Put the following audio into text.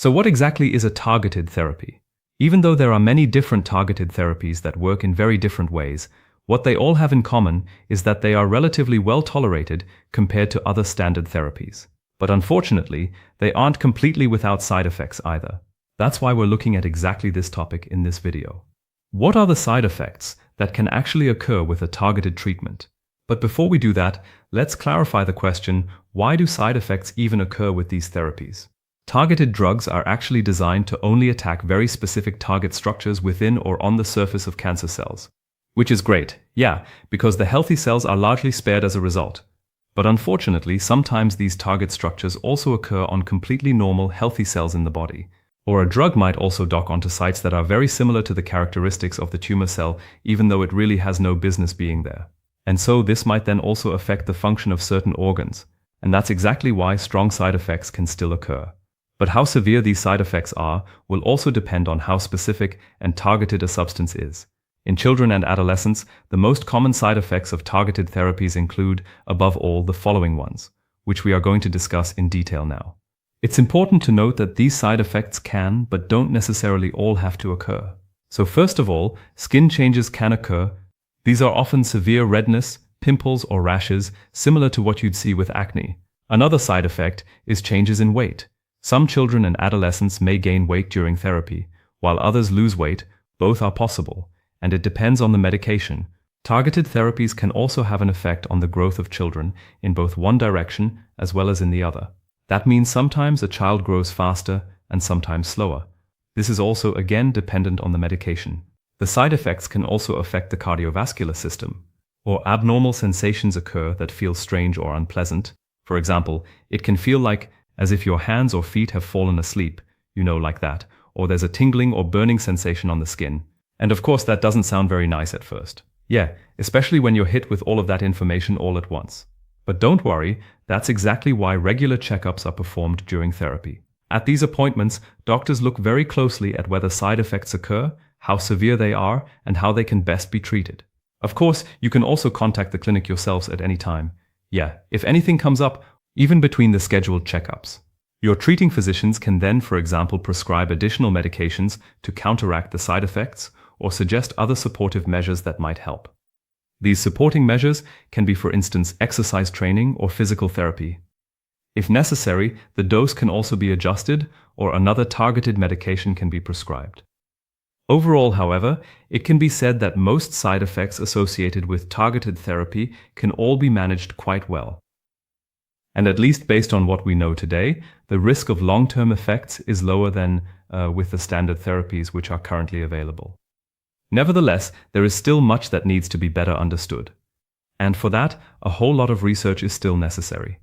So what exactly is a targeted therapy? Even though there are many different targeted therapies that work in very different ways, what they all have in common is that they are relatively well tolerated compared to other standard therapies. But unfortunately, they aren't completely without side effects either. That's why we're looking at exactly this topic in this video. What are the side effects that can actually occur with a targeted treatment? But before we do that, let's clarify the question, why do side effects even occur with these therapies? Targeted drugs are actually designed to only attack very specific target structures within or on the surface of cancer cells. Which is great, yeah, because the healthy cells are largely spared as a result. But unfortunately, sometimes these target structures also occur on completely normal, healthy cells in the body. Or a drug might also dock onto sites that are very similar to the characteristics of the tumor cell, even though it really has no business being there. And so this might then also affect the function of certain organs. And that's exactly why strong side effects can still occur. But how severe these side effects are will also depend on how specific and targeted a substance is. In children and adolescents, the most common side effects of targeted therapies include, above all, the following ones, which we are going to discuss in detail now. It's important to note that these side effects can, but don't necessarily all have to occur. So first of all, skin changes can occur. These are often severe redness, pimples, or rashes, similar to what you'd see with acne. Another side effect is changes in weight. Some children and adolescents may gain weight during therapy, while others lose weight. Both are possible, and it depends on the medication. Targeted therapies can also have an effect on the growth of children in both one direction as well as in the other. That means sometimes a child grows faster and sometimes slower. This is also again dependent on the medication. The side effects can also affect the cardiovascular system, or abnormal sensations occur that feel strange or unpleasant. For example, it can feel like as if your hands or feet have fallen asleep, like that, or there's a tingling or burning sensation on the skin. And of course, that doesn't sound very nice at first. Yeah, especially when you're hit with all of that information all at once. But don't worry, that's exactly why regular checkups are performed during therapy. At these appointments, doctors look very closely at whether side effects occur, how severe they are, and how they can best be treated. Of course, you can also contact the clinic yourselves at any time. Yeah, if anything comes up, even between the scheduled checkups. Your treating physicians can then, for example, prescribe additional medications to counteract the side effects or suggest other supportive measures that might help. These supporting measures can be, for instance, exercise training or physical therapy. If necessary, the dose can also be adjusted or another targeted medication can be prescribed. Overall, however, it can be said that most side effects associated with targeted therapy can all be managed quite well. And at least based on what we know today, the risk of long-term effects is lower than with the standard therapies which are currently available. Nevertheless, there is still much that needs to be better understood. And for that, a whole lot of research is still necessary.